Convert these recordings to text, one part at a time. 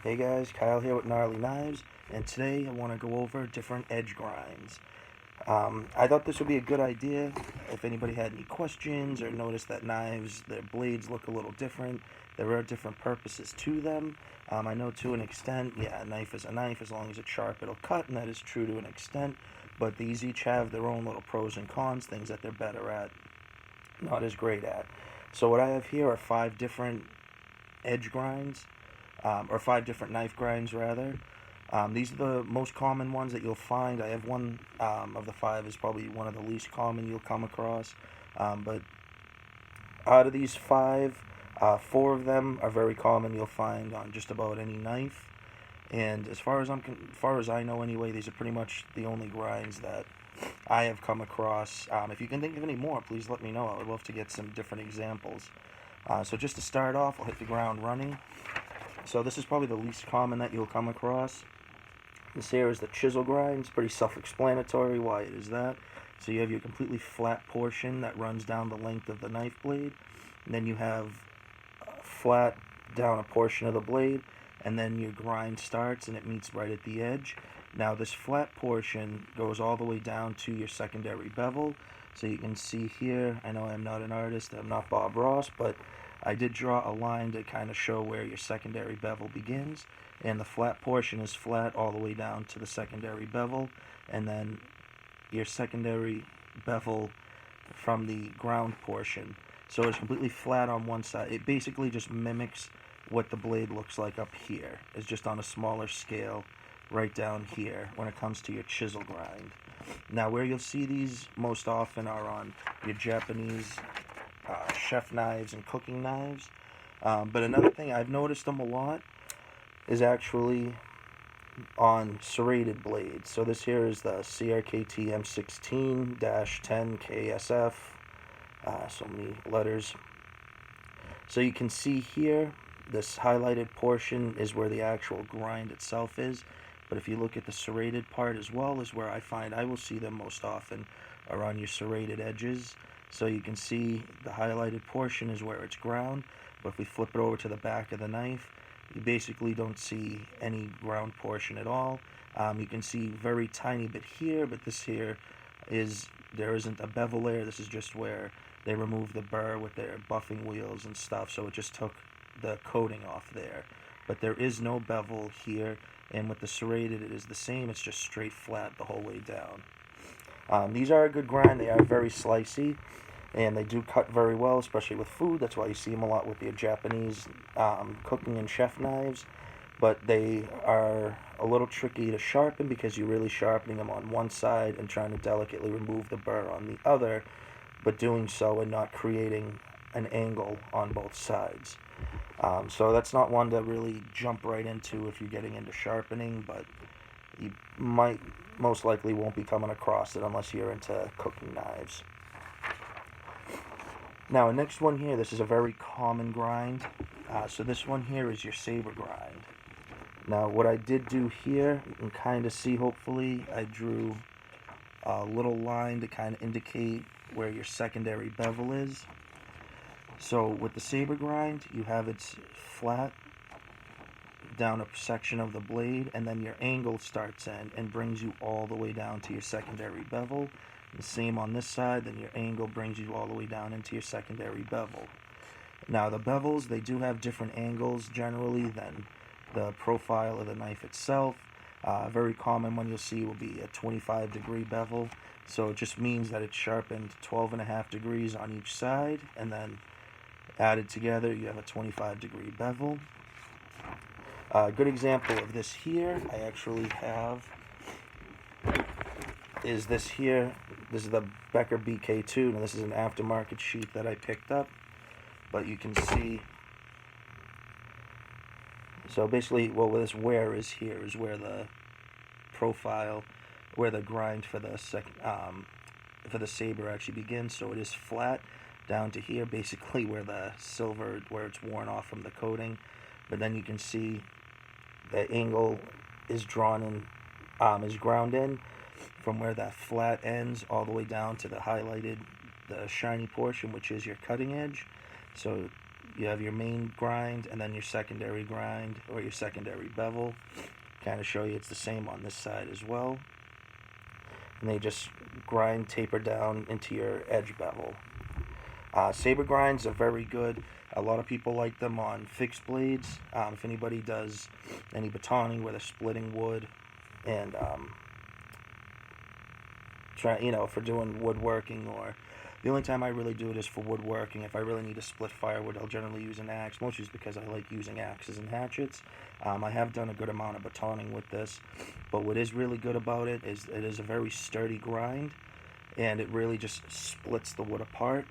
Hey guys, Kyle here with Gnarly Knives, and today I want to go over different edge grinds. I thought this would be a good idea if anybody had any questions or noticed that knives, their blades look a little different. There are different purposes to them. I know to an extent, yeah, a knife is a knife. As long as it's sharp, it'll cut, and that is true to an extent. But these each have their own little pros and cons, things that they're better at, not as great at. So what I have here are 5 different edge grinds, or 5 different knife grinds rather. These are the most common ones that you'll find. I have one of the 5 is probably one of the least common you'll come across. But out of these 5, 4 of them are very common. You'll find on just about any knife. And as far as I know anyway, these are pretty much the only grinds that I have come across. If you can think of any more, please let me know. I would love to get some different examples. So just to start off, I'll hit the ground running. So this is probably the least common that you'll come across. This here is the chisel grind. It's pretty self-explanatory why it is that. So you have your completely flat portion that runs down the length of the knife blade. And then you have flat down a portion of the blade. And then your grind starts and it meets right at the edge. Now this flat portion goes all the way down to your secondary bevel. So you can see here, I know I'm not an artist, I'm not Bob Ross, but I did draw a line to kind of show where your secondary bevel begins, and the flat portion is flat all the way down to the secondary bevel, and then your secondary bevel from the ground portion. So it's completely flat on one side. It basically just mimics what the blade looks like up here. It's just on a smaller scale right down here when it comes to your chisel grind. Now where you'll see these most often are on your Japanese chef knives and cooking knives. But another thing, I've noticed them a lot is actually on serrated blades. So this here is the CRKT M16-10 KSF. So many letters. So you can see here, this highlighted portion is where the actual grind itself is. But if you look at the serrated part as well, is where I find I will see them most often are on your serrated edges. So you can see the highlighted portion is where it's ground, but if we flip it over to the back of the knife, you basically don't see any ground portion at all. You can see very tiny bit here, but this here there isn't a bevel layer. This is just where they remove the burr with their buffing wheels and stuff, so it just took the coating off there. But there is no bevel here, and with the serrated it is the same. It's just straight flat the whole way down. These are a good grind. They are very slicey, and they do cut very well, especially with food. That's why you see them a lot with your Japanese cooking and chef knives. But they are a little tricky to sharpen because you're really sharpening them on one side and trying to delicately remove the burr on the other, but doing so and not creating an angle on both sides. So that's not one to really jump right into if you're getting into sharpening, but you most likely won't be coming across it unless you're into cooking knives. Now, the next one here, this is a very common grind. So this one here is your Saber grind. Now, what I did do here, you can kind of see, hopefully, I drew a little line to kind of indicate where your secondary bevel is. So with the Saber grind, you have its flat down a section of the blade, and then your angle starts in and brings you all the way down to your secondary bevel. The same on this side, then your angle brings you all the way down into your secondary bevel. Now the bevels, they do have different angles generally than the profile of the knife itself. A very common one you'll see will be a 25-degree bevel. So it just means that it's sharpened 12.5 degrees on each side, and then added together you have a 25-degree bevel. A good example of this here I actually have is this here. This is the Becker BK2, and this is an aftermarket sheet that I picked up. But you can see, so basically, well, where this wear is here is where the profile, where the grind for the Saber actually begins. So it is flat down to here, basically where the silver, where it's worn off from the coating. But then you can see the angle is drawn in, is ground in from where that flat ends all the way down to the highlighted, the shiny portion, which is your cutting edge. So you have your main grind and then your secondary grind or your secondary bevel. Kind of show you it's the same on this side as well. And they just grind, taper down into your edge bevel. Saber grinds are very good. A lot of people like them on fixed blades. If anybody does any batoning where they're splitting wood and for doing woodworking, or the only time I really do it is for woodworking. If I really need to split firewood, I'll generally use an axe, mostly because I like using axes and hatchets. I have done a good amount of batoning with this, but what is really good about it is a very sturdy grind, and it really just splits the wood apart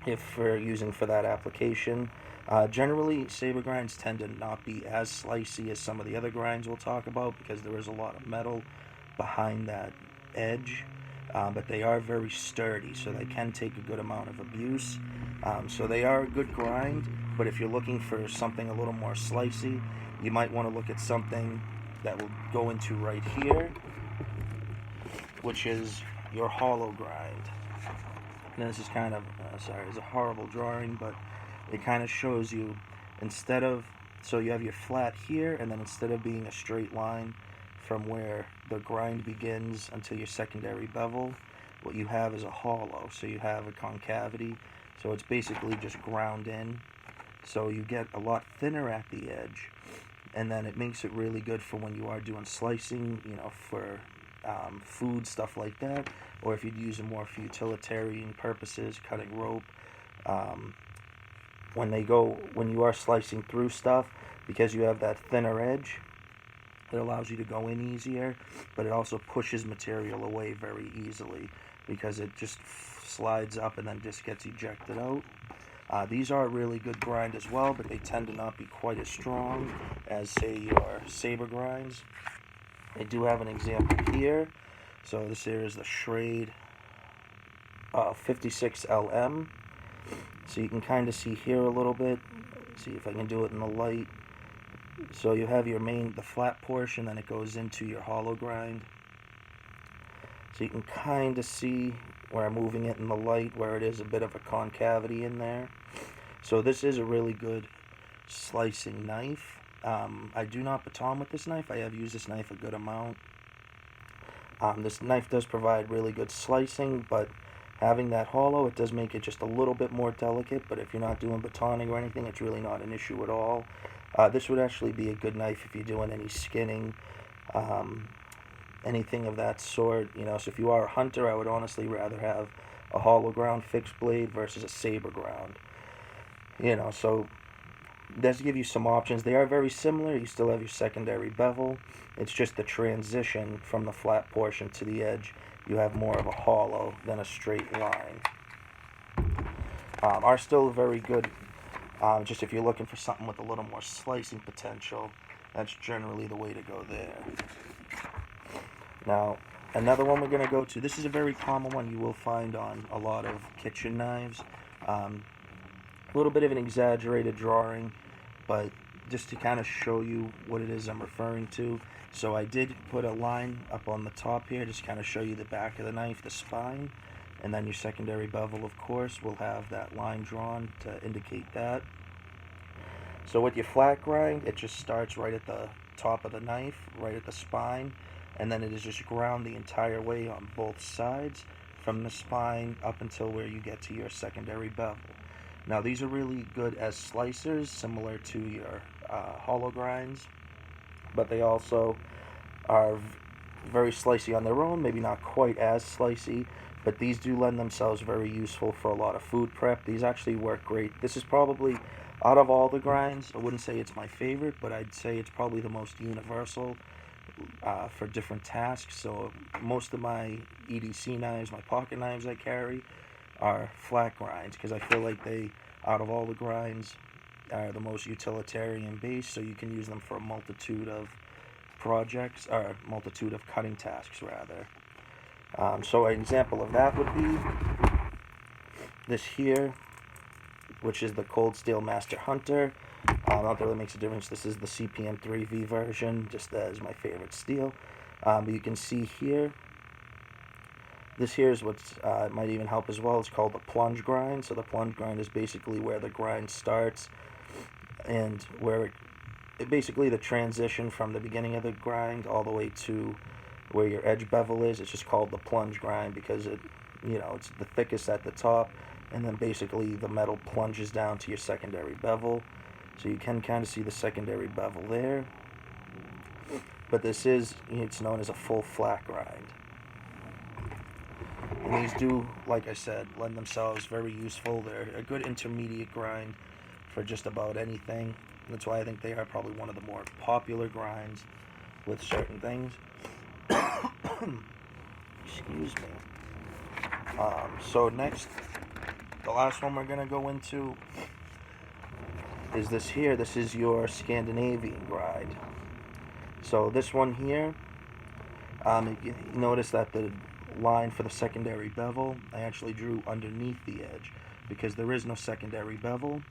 if we're using for that application. Generally, saber grinds tend to not be as slicey as some of the other grinds we'll talk about because there is a lot of metal behind that edge, but they are very sturdy, so they can take a good amount of abuse. So they are a good grind, but if you're looking for something a little more slicey, you might want to look at something that will go into right here, which is your hollow grind. And this is kind of, it's a horrible drawing, but it kind of shows you, so you have your flat here, and then instead of being a straight line from where the grind begins until your secondary bevel, what you have is a hollow. So you have a concavity, so it's basically just ground in. So you get a lot thinner at the edge, and then it makes it really good for when you are doing slicing, for food, stuff like that, or if you'd use it more for utilitarian purposes, cutting rope. When you are slicing through stuff, because you have that thinner edge, it allows you to go in easier, but it also pushes material away very easily because it just slides up and then just gets ejected out. These are a really good grind as well, but they tend to not be quite as strong as, say, your saber grinds. I do have an example here. So this here is the Schrade 56LM. So you can kind of see here a little bit. See if I can do it in the light. So you have the flat portion, then it goes into your hollow grind. So you can kind of see where I'm moving it in the light, where it is a bit of a concavity in there. So this is a really good slicing knife. I do not baton with this knife. I have used this knife a good amount. This knife does provide really good slicing, but having that hollow, it does make it just a little bit more delicate, but if you're not doing batoning or anything, it's really not an issue at all. This would actually be a good knife if you're doing any skinning, anything of that sort. So if you are a hunter, I would honestly rather have a hollow ground fixed blade versus a saber ground. So does give you some options. They are very similar. You still have your secondary bevel. It's just the transition from the flat portion to the edge. You have more of a hollow than a straight line. Are still very good. Just if you're looking for something with a little more slicing potential, that's generally the way to go there. Now, another one we're going to go to, this is a very common one you will find on a lot of kitchen knives. A little bit of an exaggerated drawing, but just to kind of show you what it is I'm referring to. So I did put a line up on the top here, just kind of show you the back of the knife, the spine, and then your secondary bevel, of course, will have that line drawn to indicate that. So with your flat grind, it just starts right at the top of the knife, right at the spine, and then it is just ground the entire way on both sides, from the spine up until where you get to your secondary bevel. Now these are really good as slicers, similar to your hollow grinds, but they also are very slicey on their own, maybe not quite as slicey, but these do lend themselves very useful for a lot of food prep. These actually work great. This is probably, out of all the grinds, I wouldn't say it's my favorite, but I'd say it's probably the most universal for different tasks. So most of my EDC knives, my pocket knives I carry, are flat grinds, because I feel like they, out of all the grinds, are the most utilitarian based, so you can use them for a multitude of projects, or multitude of cutting tasks rather. So an example of that would be this here, which is the Cold Steel Master Hunter. Not that really makes a difference. This is the CPM 3V version, just as my favorite steel. But you can see here, This here is what's might even help as well. It's called the plunge grind. So the plunge grind is basically where the grind starts and where it basically the transition from the beginning of the grind all the way to where your edge bevel is. It's just called the plunge grind because it's the thickest at the top, and then basically the metal plunges down to your secondary bevel. So you can kind of see the secondary bevel there. But it's known as a full flat grind. And these do, like I said, lend themselves very useful. They're a good intermediate grind for just about anything. That's why I think they are probably one of the more popular grinds with certain things. Excuse me. So next, the last one we're going to go into is this here. This is your Scandinavian grind. So this one here, you notice that the line for the secondary bevel, I actually drew underneath the edge because there is no secondary bevel.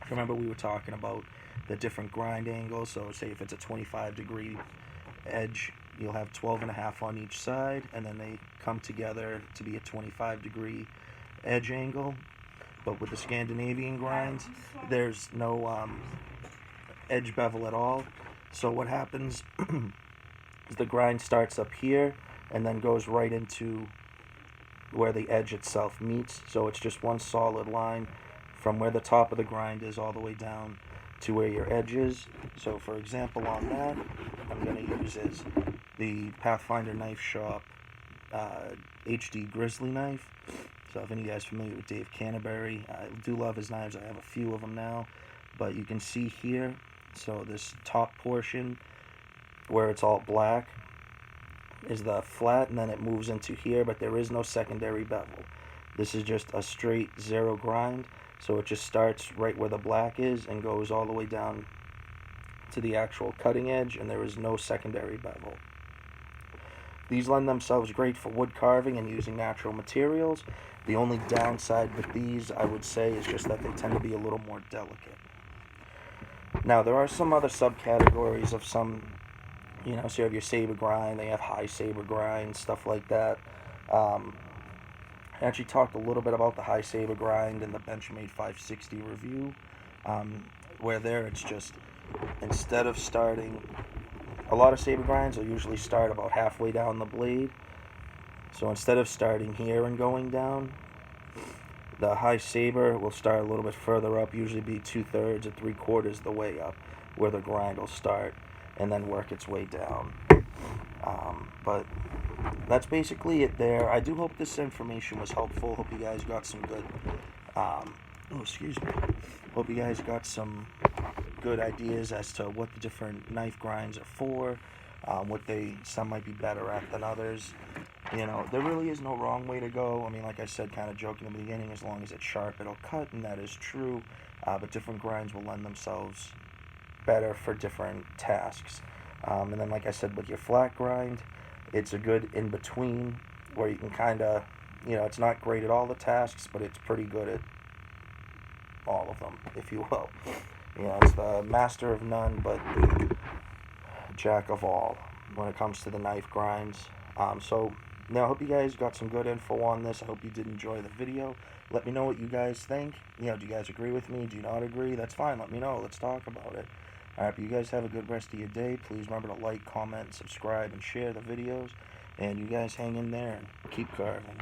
Remember we were talking about the different grind angles. So say if it's a 25-degree edge, you'll have 12.5 on each side, and then they come together to be a 25-degree edge angle. But with the Scandinavian grinds, there's no edge bevel at all. So what happens is the grind starts up here and then goes right into where the edge itself meets. So it's just one solid line from where the top of the grind is all the way down to where your edge is. So for example on that, I'm going to use is the Pathfinder Knife Shop HD Grizzly knife. So if any of you guys are familiar with Dave Canterbury, I do love his knives. I have a few of them now. But you can see here, so this top portion where it's all black is the flat, and then it moves into here, but there is no secondary bevel. This is just a straight zero grind, so it just starts right where the black is and goes all the way down to the actual cutting edge, and there is no secondary bevel. These lend themselves great for wood carving and using natural materials. The only downside with these, I would say, is just that they tend to be a little more delicate. Now, there are some other subcategories of some, so you have your Saber grind, they have high Saber grind, stuff like that. I actually talked a little bit about the high Saber grind in the Benchmade 560 review, where there it's just, instead of starting, a lot of Saber grinds will usually start about halfway down the blade. So instead of starting here and going down, the high Saber will start a little bit further up, usually be 2/3 or 3/4 the way up, where the grind will start, and then work its way down. But that's basically it there. I do hope this information was helpful. Hope you guys got some good, hope you guys got some good ideas as to what the different knife grinds are for, some might be better at than others. There really is no wrong way to go. I mean, like I said, kind of joking in the beginning, as long as it's sharp, it'll cut, and that is true. But different grinds will lend themselves better for different tasks. And then, like I said, with your flat grind, it's a good in-between where you can kind of, it's not great at all the tasks, but it's pretty good at all of them, if you will. It's the master of none, but jack of all when it comes to the knife grinds. So now I hope you guys got some good info on this. I hope you did enjoy the video. Let me know what you guys think. Do you guys agree with me? Do you not agree? That's fine. Let me know. Let's talk about it. Alright, you guys have a good rest of your day. Please remember to like, comment, subscribe, and share the videos. And you guys hang in there and keep carving.